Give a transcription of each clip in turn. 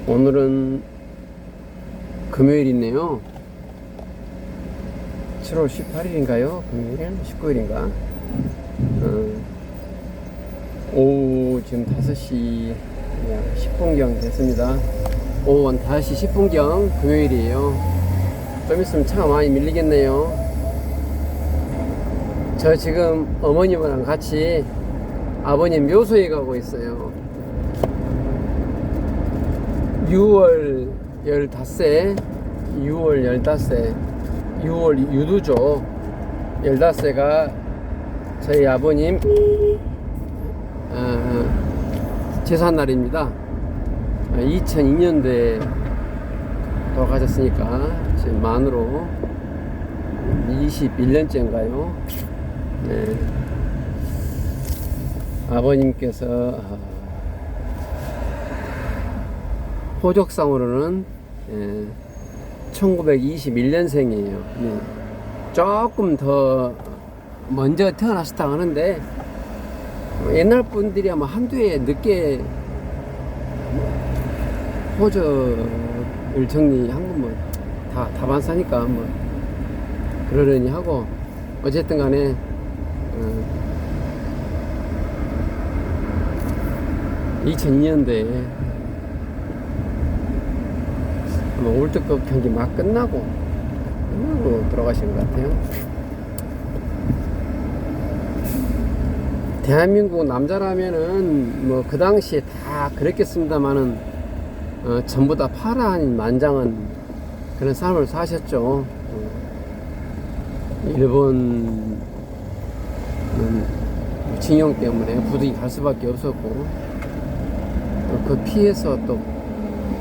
오늘은 금요일이네요. 7월 18일인가요? 금요일? 19일인가? 오후 지금 5시 10분경 됐습니다. 오후 한 5시 10분경 금요일이에요. 좀 있으면 차가 많이 밀리겠네요. 저 지금 어머님이랑 같이 아버님 묘소에 가고 있어요. 6월 15세, 6월 유두죠. 15세가 저희 아버님 제삿날입니다. 2002년도에 돌아가셨으니까 지금 만으로 21년째인가요? 네. 아버님께서 호적상으로는 1921년생이에요. 조금 더 먼저 태어나셨다고 하는데 옛날 분들이 아마 한두 해 늦게 호적을 정리한 건 뭐 다 다반사니까 뭐 그러려니 하고 어쨌든 간에 2002년도에 월드컵 경기 막 끝나고 돌아가신 것 같아요. 대한민국 남자라면은 뭐 그 당시에 다 그랬겠습니다만은 전부 다 파란 만장한 그런 삶을 사셨죠. 일본은 징용 때문에 부득이 갈 수밖에 없었고 그 피해서 또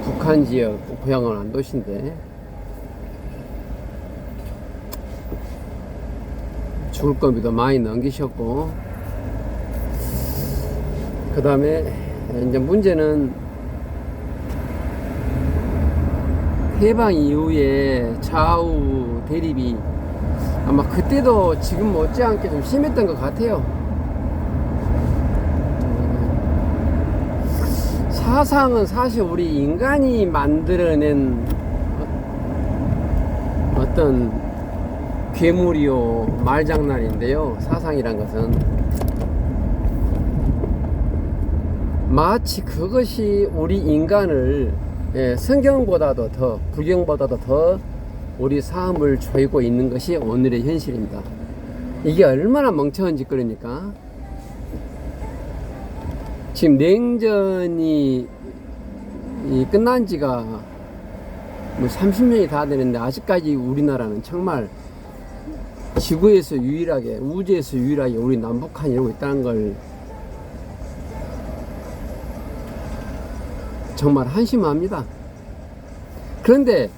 북한 지역 고향은 안도시인데 죽을 겁니다. 많이 넘기셨고 그 다음에 이제 문제는 해방 이후에 좌우 대립이 아마 그때도 지금 못지않게 좀 심했던 것 같아요. 사상은 사실 우리 인간이 만들어낸 어떤 괴물이요 말장난인데요. 사상이란 것은 마치 그것이 우리 인간을 성경보다도 더 불경보다도 더 우리 삶을 조이고 있는 것이 오늘의 현실입니다. 이게 얼마나 멍청한 짓거리입니까? 지금 냉전이 끝난 지가 뭐 30년이 다 되는데 아직까지 우리나라는 정말 지구에서 유일하게 우주에서 유일하게 우리 남북한이 이러고 있다는 걸 정말 한심합니다. 그런데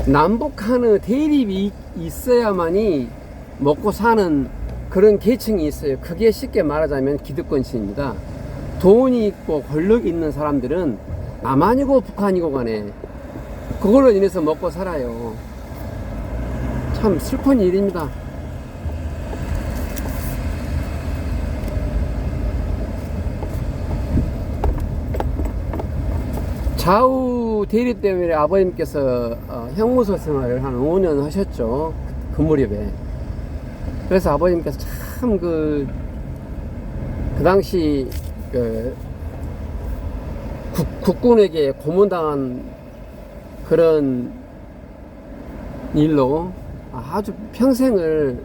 남북한의 대립이 있어야만이 먹고 사는 그런 계층이 있어요. 그게 쉽게 말하자면 기득권층입니다. 돈이 있고 권력이 있는 사람들은 남한이고 북한이고 간에 그걸로 인해서 먹고 살아요. 참 슬픈 일입니다. 좌우 대립 때문에 아버님께서 형무소 생활을 한 5년 하셨죠. 그 무렵에. 그래서 아버님께서 참 그 당시 국군에게 고문당한 그런 일로 아주 평생을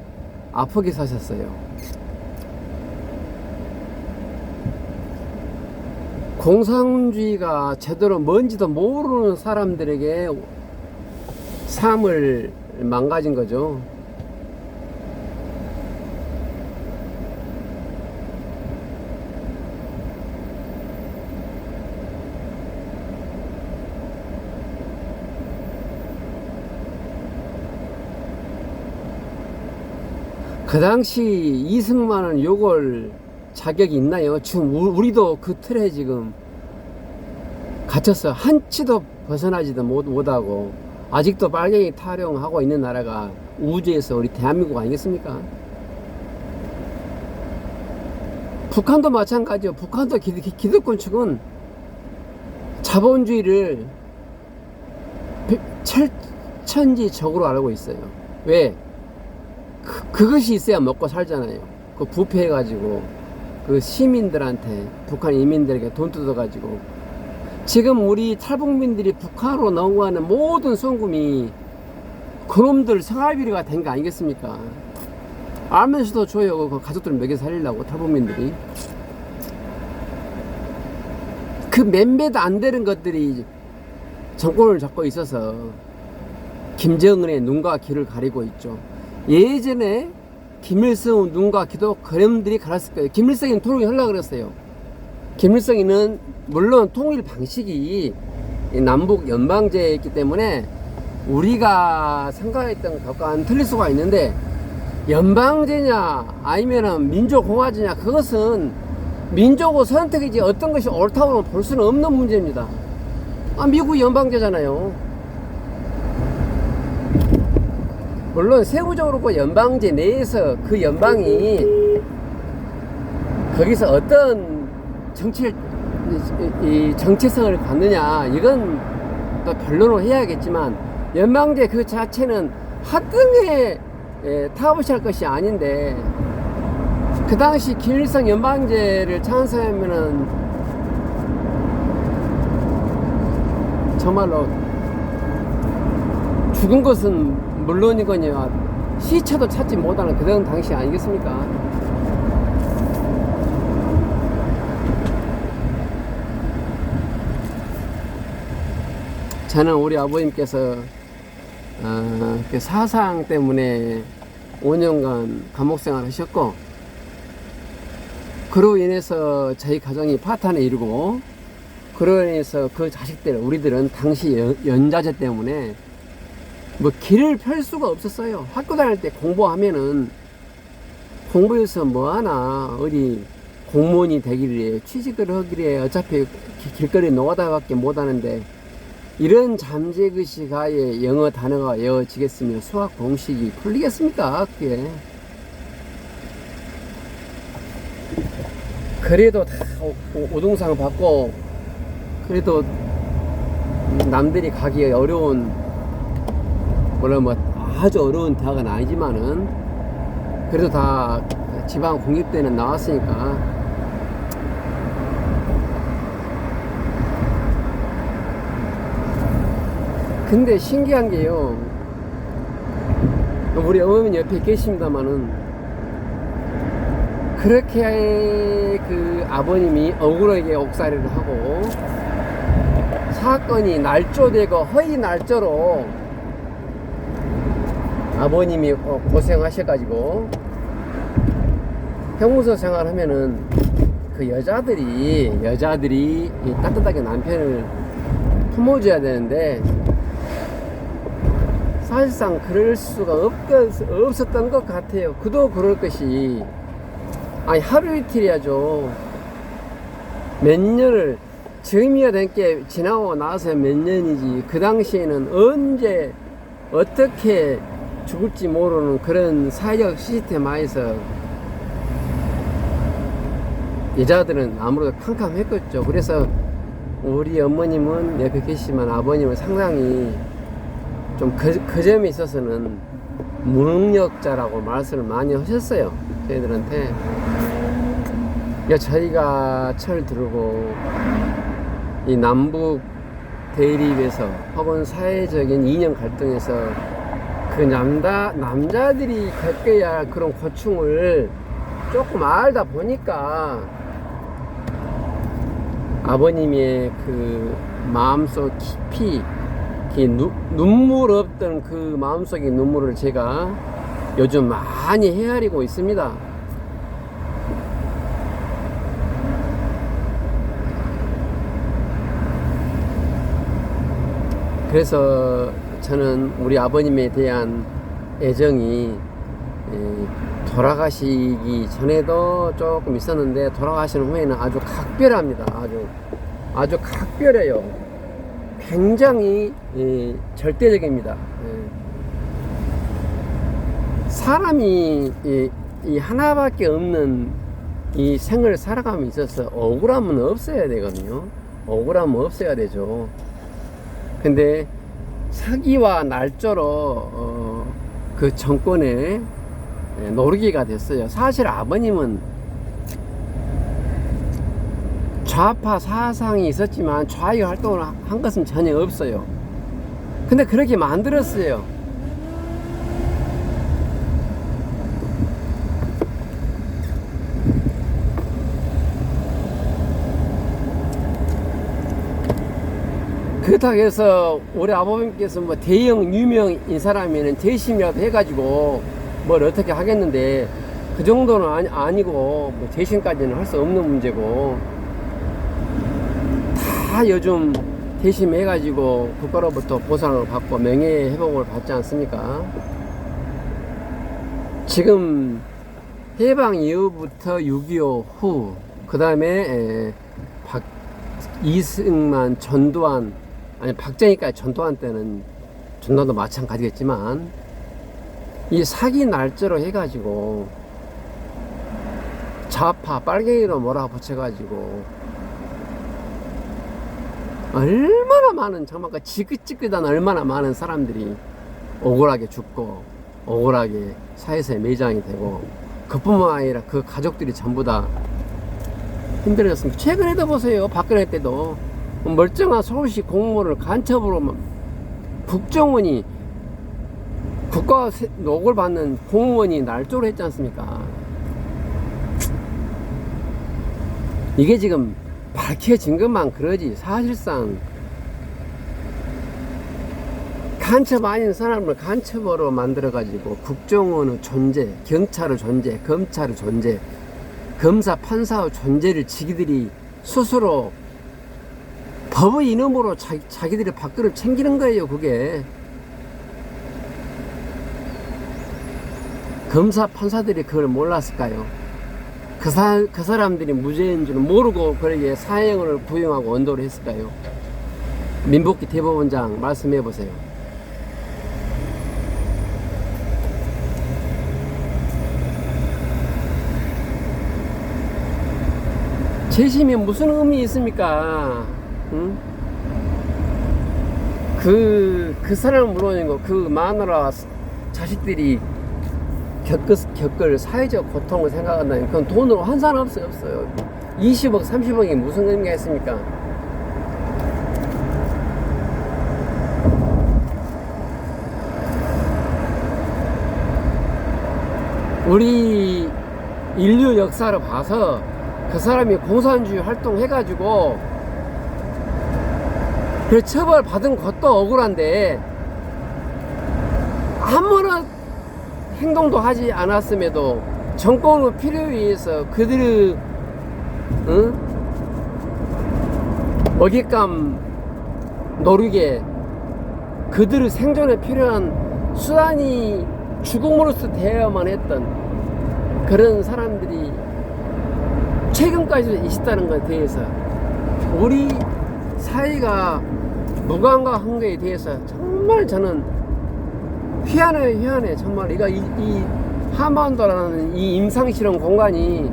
아프게 사셨어요. 공산주의가 제대로 뭔지도 모르는 사람들에게 삶을 망가진 거죠. 그 당시 이승만은 요걸 자격이 있나요? 지금 우리도 그 틀에 지금 갇혀서 한치도 벗어나지도 못하고 아직도 빨갱이 타령하고 있는 나라가 우주에서 우리 대한민국 아니겠습니까? 북한도 마찬가지요. 북한도 기득권 측은 자본주의를 철천지적으로 알고 있어요. 왜? 그것이 있어야 먹고 살잖아요. 그 부패해가지고 그 시민들한테, 북한 이민들에게 돈 뜯어가지고 지금 우리 탈북민들이 북한으로 넘어가는 모든 송금이 그놈들 생활비리가 된 거 아니겠습니까? 알면서도 줘요. 그 가족들 먹여 살리려고 탈북민들이. 그 몇몇 안 되는 것들이 정권을 잡고 있어서 김정은의 눈과 귀를 가리고 있죠. 예전에 김일성 눈과 귀도 그놈들이 가렸을 거예요. 김일성이는 통일하려고 그랬어요. 김일성이는 물론 통일 방식이 남북 연방제였기 때문에 우리가 생각했던 것과는 틀릴 수가 있는데, 연방제냐 아니면은 민족공화제냐, 그것은 민족의 선택이지 어떤 것이 옳다고 볼 수는 없는 문제입니다. 미국이 연방제잖아요. 물론 세부적으로 그 연방제 내에서 그 연방이 거기서 어떤 정체성을 갖느냐, 이건 또 변론을 해야겠지만, 연방제 그 자체는 하등에 타부시할 것이 아닌데, 그 당시 김일성 연방제를 찬성하면은 정말로 죽은 것은 물론이거니와 시체도 찾지 못하는 그런 당시 아니겠습니까? 저는 우리 아버님께서 그 사상 때문에 5년간 감옥 생활을 하셨고, 그로 인해서 저희 가정이 파탄을 이루고, 그로 인해서 그 자식들, 우리들은 당시 연자제 때문에 뭐 길을 펼 수가 없었어요. 학교 다닐 때 공부하면은 공부해서 뭐하나, 어디 공무원이 되기를 해, 취직을 하기를 해, 어차피 길거리 노가다밖에 못하는데, 이런 잠재의식 하에 영어 단어가 외워지겠으며 수학 공식이 풀리겠습니까? 그게. 그래도 다 오등상 받고, 그래도 남들이 가기 어려운, 물론 뭐 아주 어려운 대학은 아니지만은 그래도 다 지방 공립대는 나왔으니까. 근데 신기한 게요, 우리 어머니 옆에 계십니다마는, 그렇게 그 아버님이 억울하게 옥살이를 하고 사건이 날조되고 허위 날조로 아버님이 고생하셔가지고 형무소 생활하면은 그 여자들이 따뜻하게 남편을 품어줘야 되는데, 사실상 그럴 수가 없었던 것 같아요. 그도 그럴 것이, 아니 하루 이틀이야죠. 몇 년을, 지금이야 된 게 지나고 나서 몇 년이지, 그 당시에는 언제 어떻게 죽을지 모르는 그런 사회적 시스템 하에서 여자들은 아무래도 캄캄했겠죠. 그래서 우리 어머님은 옆에 계시지만 아버님은 상당히 좀 그 점에 있어서는 무능력자라고 말씀을 많이 하셨어요. 저희들한테. 저희가 철 들고 이 남북 대립에서 혹은 사회적인 이념 갈등에서 그 남자들이 겪어야 할 그런 고충을 조금 알다 보니까 아버님의 그 마음속 깊이 눈물 없던 그 마음속의 눈물을 제가 요즘 많이 헤아리고 있습니다. 그래서 저는 우리 아버님에 대한 애정이 돌아가시기 전에도 조금 있었는데, 돌아가시는 후에는 아주 각별합니다. 아주 각별해요. 굉장히 절대적입니다. 사람이 이 하나밖에 없는 이 생을 살아감에 있어서 억울함은 없어야 되거든요. 억울함은 없어야 되죠. 근데 사기와 날조로 그 정권의 노르기가 됐어요. 사실 아버님은 좌파 사상이 있었지만 좌익 활동을 한 것은 전혀 없어요. 근데 그렇게 만들었어요. 그렇다고 해서 우리 아버님께서 뭐 대형 유명인 사람이면 재심이라도 해가지고 뭘 어떻게 하겠는데, 그 정도는 아니고 뭐 재심까지는 할 수 없는 문제고, 다 요즘 재심해가지고 국가로부터 보상을 받고 명예회복을 받지 않습니까? 지금 해방 이후부터 6.25 후, 그 다음에 이승만, 전두환, 아니 박정희까지, 전두환 때는 전두환도 마찬가지겠지만, 이 사기 날짜로 해가지고 좌파 빨갱이로 몰아붙여가지고 얼마나 많은, 정말 그 지긋지긋한 얼마나 많은 사람들이 억울하게 죽고 억울하게 사회에 매장이 되고, 그뿐만 아니라 그 가족들이 전부 다 힘들어졌습니다. 최근에도 보세요. 박근혜 때도 멀쩡한 서울시 공무원을 간첩으로 국정원이, 국가 녹을 받는 공무원이 날조를 했지 않습니까? 이게 지금 밝혀진 것만 그러지, 사실상 간첩 아닌 사람을 간첩으로 만들어가지고 국정원의 존재, 경찰의 존재, 검찰의 존재, 검사, 판사의 존재를 지기들이 스스로 법의 이름으로 자기들의 밥그릇을 챙기는 거예요. 그게 검사, 판사들이 그걸 몰랐을까요? 그 사람들이 무죄인 줄 모르고 그렇게 사형을 구형하고 언도를 했을까요? 민복기 대법원장 말씀해 보세요. 재심이 무슨 의미 있습니까? 응? 그 사람 물론이고 그 마누라 자식들이 겪을 사회적 고통을 생각한다면 그건 돈으로 환산 없어요. 20억, 30억이 무슨 의미가 있습니까? 우리 인류 역사를 봐서 그 사람이 공산주의 활동해가지고 그 처벌 받은 것도 억울한데, 아무런 행동도 하지 않았음에도 정권의 필요에 의해서 그들의 먹잇감 노리게 그들의 생존에 필요한 수단이 죽음으로써 되어야만 했던 그런 사람들이 최근까지도 있었다는 것에 대해서, 우리 사회가 무관과한 거에 대해서 정말 저는 희한해. 정말 이 한반도라는 이 임상실험 공간이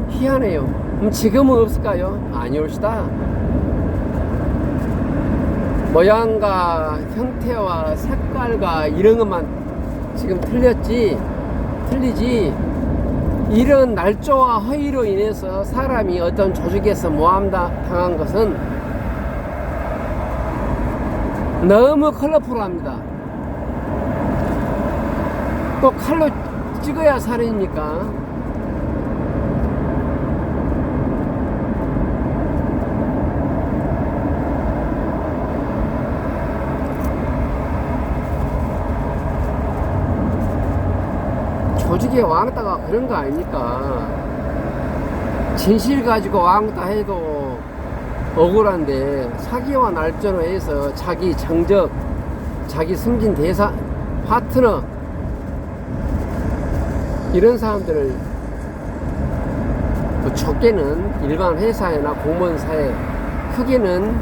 희한해요. 지금은 없을까요? 아니올시다. 모양과 형태와 색깔과 이런 것만 지금 틀리지, 이런 날조와 허위로 인해서 사람이 어떤 조직에서 모함당한 것은 너무 컬러풀합니다. 또 칼로 찍어야 살인입니까? 조직의 왕따가 그런 거 아닙니까? 진실 가지고 왕따 해도 억울한데, 사기와 날조로 해서 자기 정적, 자기 승진 대사 파트너, 이런 사람들을 적게는 일반 회사나 공무원 사회, 크게는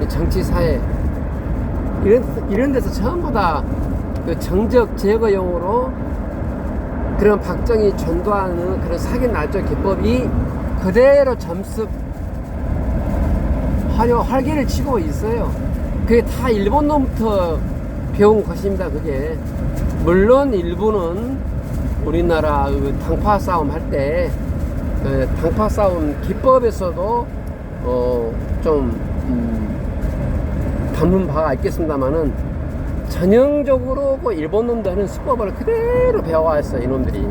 정치 사회, 이런 데서 전부 다 그 정적 제거용으로 그런 박정희, 전두환의 그런 사기 날조 기법이 그대로 점습하고 활기를 치고 있어요. 그게 다 일본 놈부터 배운 것입니다. 그게 물론 일부는 우리나라 그 당파 싸움 할 때 당파 싸움 기법에서도 좀 담는 바가 있겠습니다만은 전형적으로 그 일본 놈들 하는 수법을 그대로 배워왔어요. 이놈들이.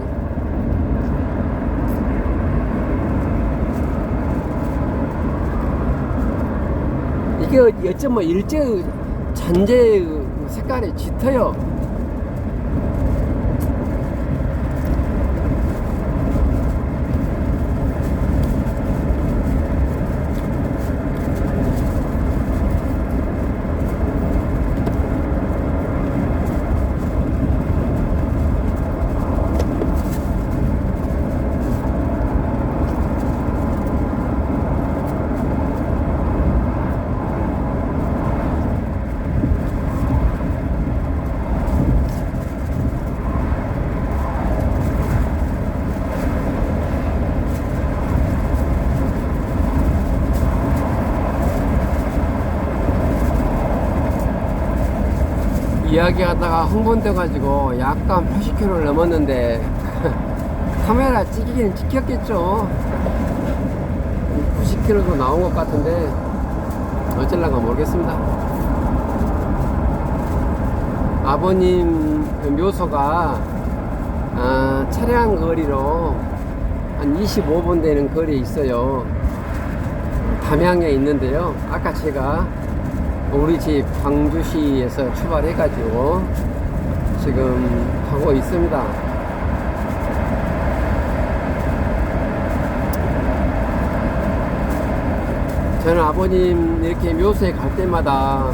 이게 어쩜 뭐 일제 잔재 색깔이 짙어요. 이야기하다가 흥분돼 가지고 약간 80km를 넘었는데 카메라 찍기는 찍혔겠죠. 90km도 나온 것 같은데 어쩔란가 모르겠습니다. 아버님 묘소가 차량 거리로 한 25분 되는 거리에 있어요. 담양에 있는데요. 아까 제가 우리 집 광주시에서 출발해 가지고 지금 가고 있습니다. 저는 아버님 이렇게 묘소에 갈 때마다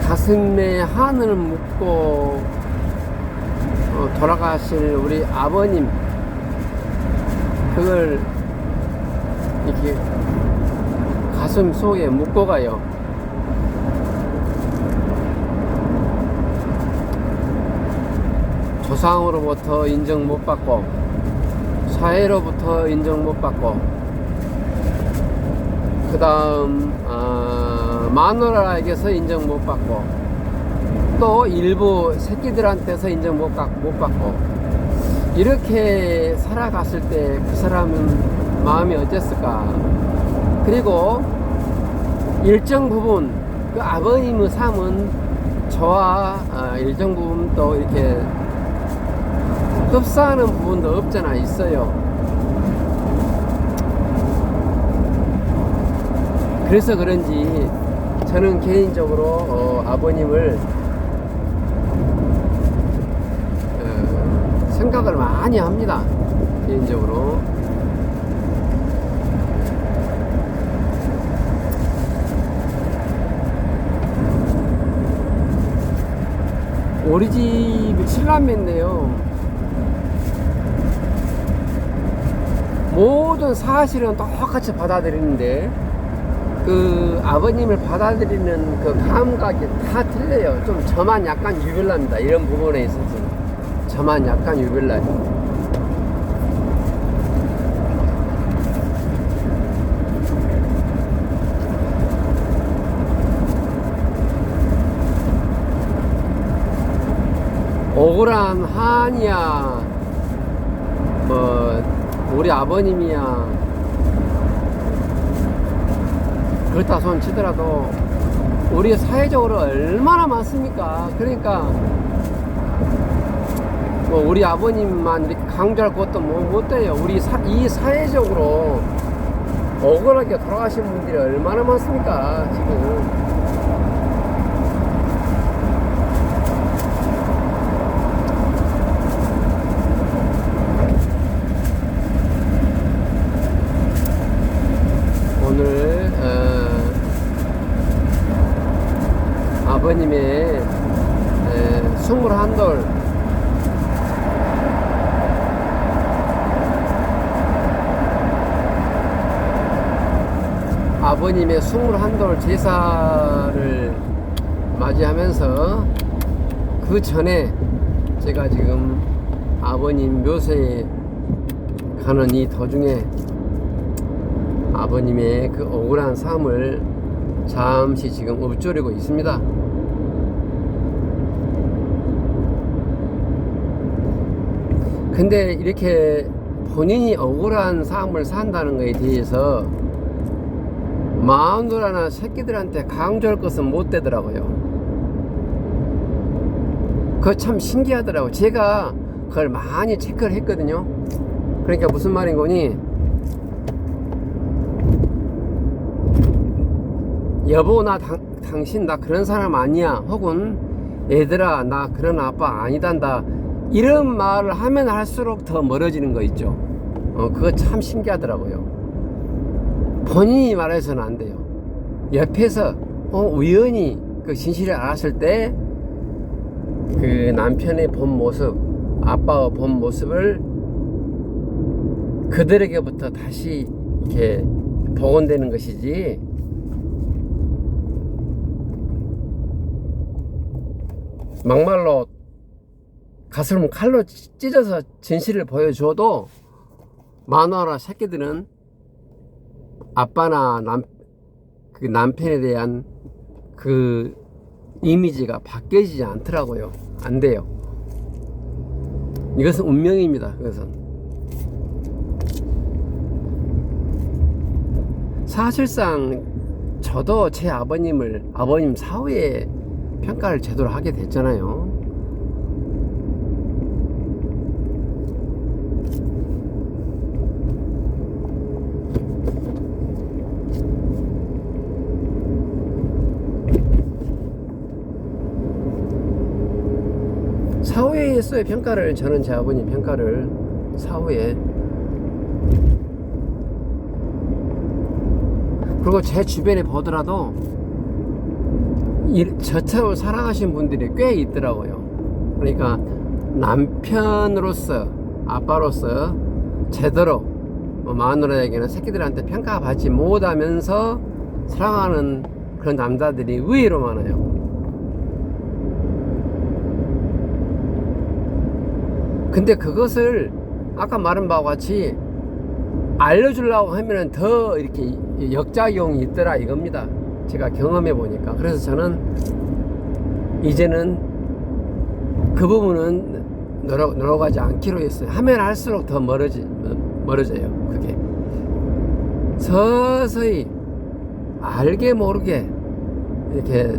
가슴에 하늘을 묻고 돌아가실 우리 아버님, 그걸 이렇게 가슴 속에 묻고 가요. 조상으로부터 인정 못 받고 사회로부터 인정 못 받고 그 다음 마누라에게서 인정 못 받고 또 일부 새끼들한테서 인정 못 받고 이렇게 살아갔을 때 그 사람은 마음이 어땠을까. 그리고 일정 부분 그 아버님의 삶은 저와 일정 부분 또 이렇게 흡사하는 부분도 없잖아 있어요. 그래서 그런지 저는 개인적으로 아버님을 생각을 많이 합니다. 개인적으로. 우리 집이 7남매인데요. 모든 사실은 똑같이 받아들이는데 그 아버님을 받아들이는 그 감각이 다 틀려요. 좀 저만 약간 유별납니다. 이런 부분에 있어서 저만 약간 유별나요. 억울한 한이야 뭐 우리 아버님이야 그렇다 손 치더라도 우리 사회적으로 얼마나 많습니까. 그러니까 뭐 우리 아버님만 이렇게 강조할 것도 못 돼요. 이 사회적으로 억울하게 돌아가신 분들이 얼마나 많습니까 지금. 오늘 아버님의 21돌 아버님의 21돌 제사를 맞이하면서 그 전에 제가 지금 아버님 묘소에 가는 이 도중에 아버님의 그 억울한 삶을 잠시 지금 읊조리고 있습니다. 근데 이렇게 본인이 억울한 삶을 산다는 것에 대해서 마누라나 새끼들한테 강조할 것은 못 되더라고요. 그거 참 신기하더라고요. 제가 그걸 많이 체크를 했거든요. 그러니까 무슨 말인 거니, 여보 나 당신 나 그런 사람 아니야, 혹은 얘들아 나 그런 아빠 아니단다, 이런 말을 하면 할수록 더 멀어지는 거 있죠. 그거 참 신기하더라고요. 본인이 말해서는 안 돼요. 옆에서 우연히 그 진실을 알았을 때 그 남편의 본 모습, 아빠의 본 모습을 그들에게부터 다시 이렇게 복원되는 것이지, 막말로 가슴을 칼로 찢어서 진실을 보여줘도 마누라 새끼들은 아빠나 그 남편에 대한 그 이미지가 바뀌어지지 않더라고요. 안 돼요. 이것은 운명입니다. 그것은 사실상 저도 제 아버님 사후에 평가를 제대로 하게 됐잖아요. 사후에 했어요. 평가를. 저는 제 아버님 평가를 사후에. 그리고 제 주변에 보더라도 저처럼 살아가신 분들이 꽤 있더라고요. 그러니까 남편으로서, 아빠로서 제대로 마누라에게는 새끼들한테 평가받지 못하면서 살아가는 그런 남자들이 의외로 많아요. 근데 그것을 아까 말한 바와 같이 알려주려고 하면은 더 이렇게 역작용이 있더라 이겁니다. 제가 경험해 보니까. 그래서 저는 이제는 그 부분은 넘어가지 않기로 했어요. 하면 할수록 더 멀어져요. 그게 서서히 알게 모르게 이렇게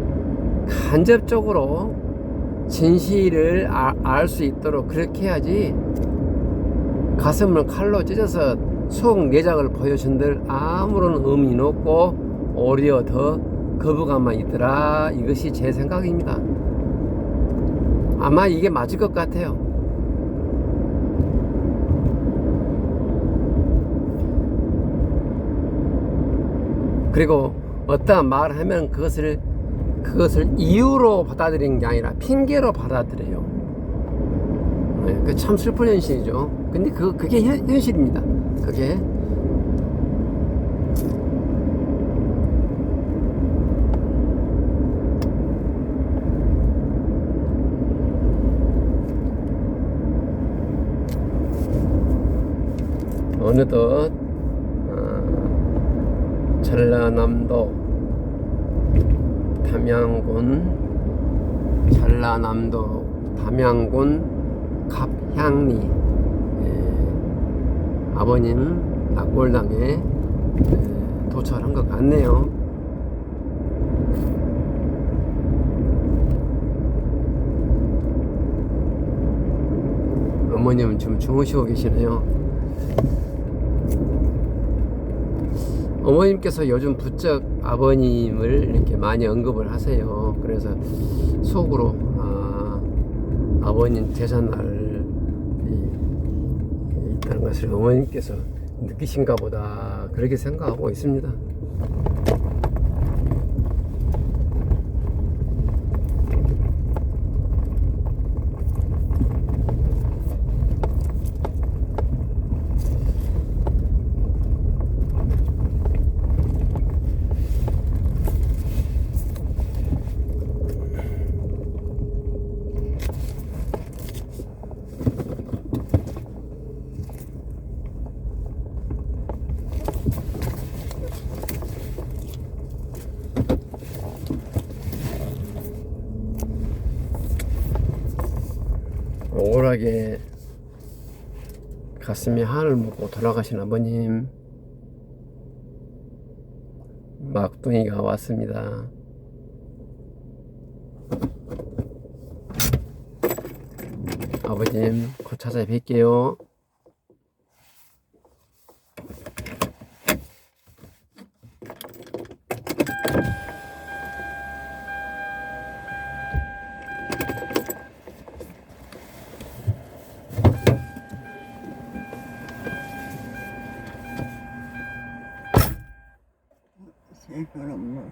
간접적으로 진실을 알 수 있도록 그렇게 해야지, 가슴을 칼로 찢어서 속 내장을 보여준들 아무런 의미는 없고 오히려 더 거부감만 있더라. 이것이 제 생각입니다. 아마 이게 맞을 것 같아요. 그리고 어떠한 말을 하면 그것을 이유로 받아들이는 게 아니라 핑계로 받아들여요. 그 참 슬픈 현실이죠. 근데 그게 현실입니다. 그게. 어느덧 전라남도 담양군 갑향리 아버님 낙골당에 도착한 것 같네요. 어머님은 좀 주무시고 계시네요. 어머님께서 요즘 부쩍 아버님을 이렇게 많이 언급을 하세요. 그래서 속으로 아버님 제삿날이 있다는 것을 어머님께서 느끼신가 보다, 그렇게 생각하고 있습니다. 우울하게 가슴에 한을 묻고 돌아가신 아버님, 막둥이가 왔습니다. 아버님 곧 찾아뵐게요. 그럼 뭐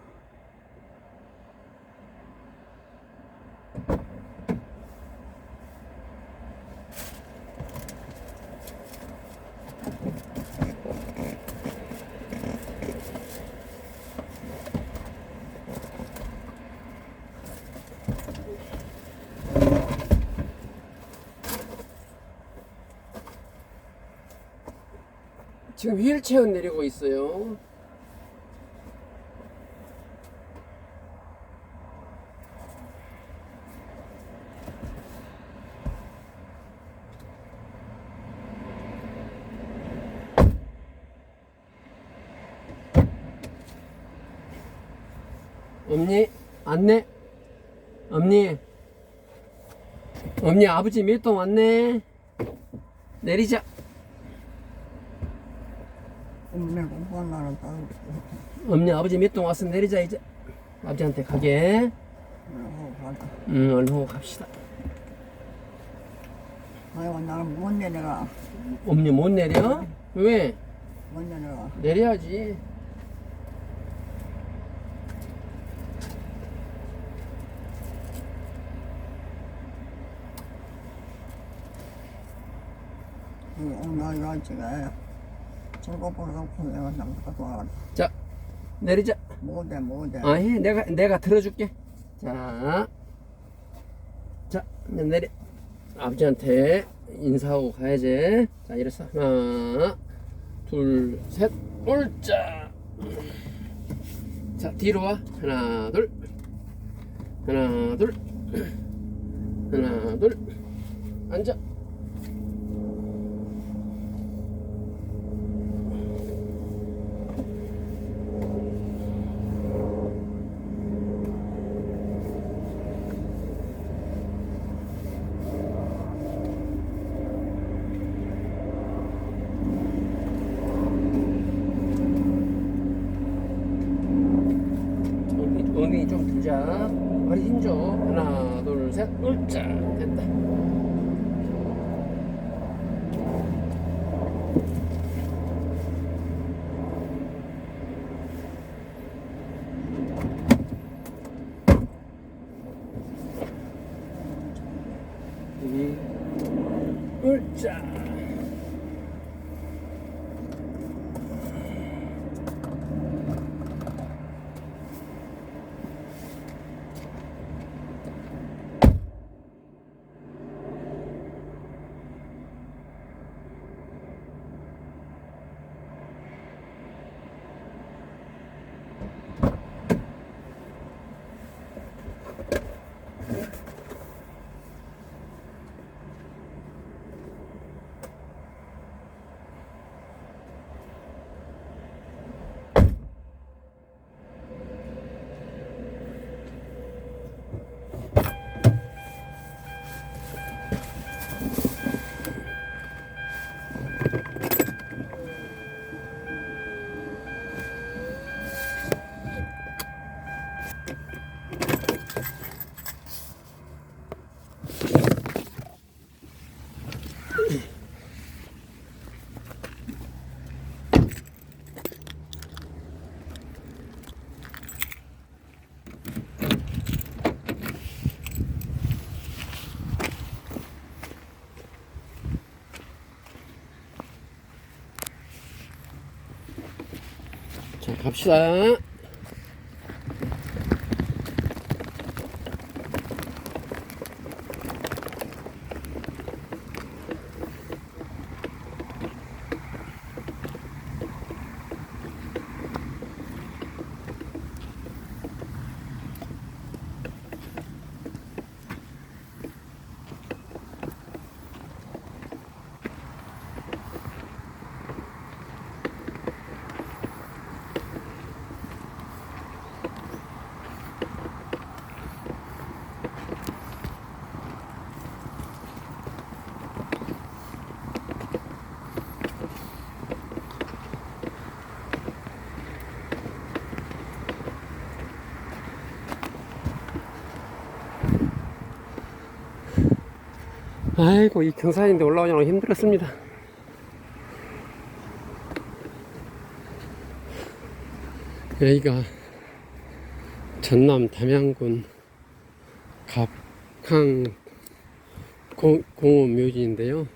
지금 휠체어 내리고 있어요. 엄니 안내. 엄니 아버지 밀동 왔네. 내리자. 엄마 공부하는 다 엄니 아버지 밀동 왔어. 내리자 이제. 아버지한테 가게. 가다. 얼른 오고 갑시다. 아이고 나는 못 내려가. 엄니 못 내려? 왜? 못 내려가. 내려야지. 나이가 지가 즐거워서 내가 남자 좋아. 자, 내리자. 못해. 아니, 내가 들어줄게. 자, 이제 내려. 아버지한테 인사하고 가야지. 자, 이래서 하나, 둘, 셋, 옳자. 자, 뒤로 와. 하나, 둘, 하나, 둘, 하나, 둘. 앉아. 엉덩이 좀 들자. 머리 힘줘. 하나, 둘, 셋, 옳자. 됐다. 여기 옳자. 자, 갑시다. 아이고, 이 경사인데 올라오느라 힘들었습니다. 여기가 전남 담양군 갑강 공원 묘지인데요.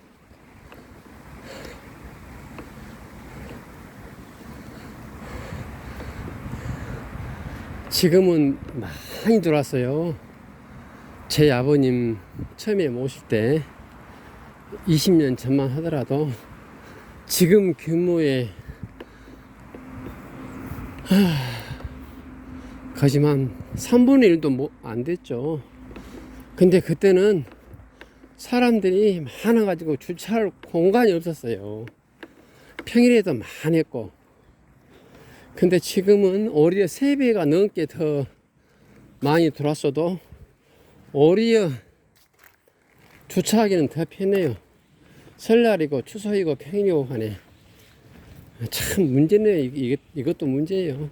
지금은 많이 들어왔어요. 제 아버님 처음에 모실 때 20년 전만 하더라도 지금 규모의 거짓말 3분의 1도 안 됐죠. 근데 그때는 사람들이 많아가지고 주차할 공간이 없었어요. 평일에도 많았고. 근데 지금은 오히려 3배가 넘게 더 많이 들어왔어도 오히려 주차하기는 더 편해요. 설날이고 추석이고 평일이고 간에 참 문제네요. 이것도 문제예요.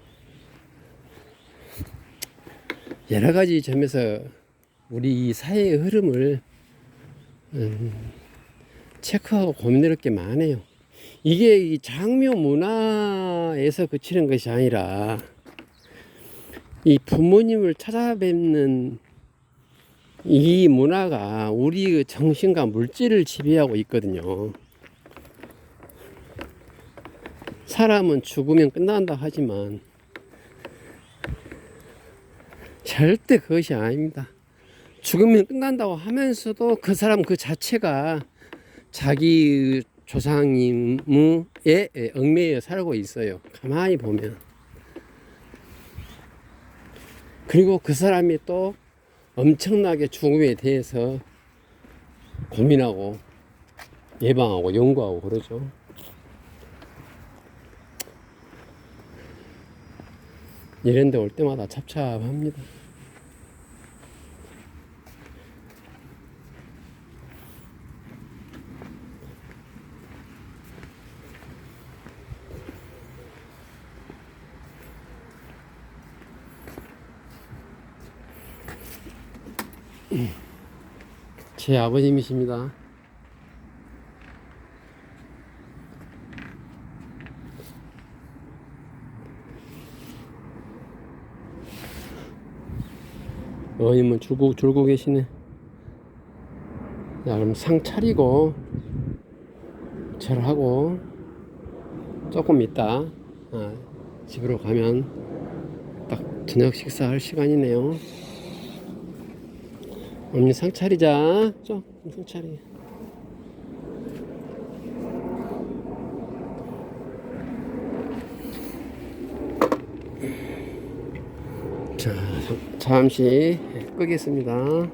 여러 가지 점에서 우리 이 사회의 흐름을 체크하고 고민할 게 많아요. 이게 이 장묘 문화에서 그치는 것이 아니라 이 부모님을 찾아뵙는 이 문화가 우리의 정신과 물질을 지배하고 있거든요. 사람은 죽으면 끝난다 하지만 절대 그것이 아닙니다. 죽으면 끝난다고 하면서도 그 사람 그 자체가 자기 조상님에 얽매여 살고 있어요. 가만히 보면. 그리고 그 사람이 또 엄청나게 죽음에 대해서 고민하고 예방하고 연구하고 그러죠. 이런 데 올 때마다 찹찹합니다. 제 아버님이십니다. 어머님은 줄고 계시네. 자, 그럼 상 차리고 절하고 조금 있다 집으로 가면 딱 저녁 식사할 시간이네요. 어머니 상 차리자. 좀 상 차리. 자, 잠시 끄겠습니다.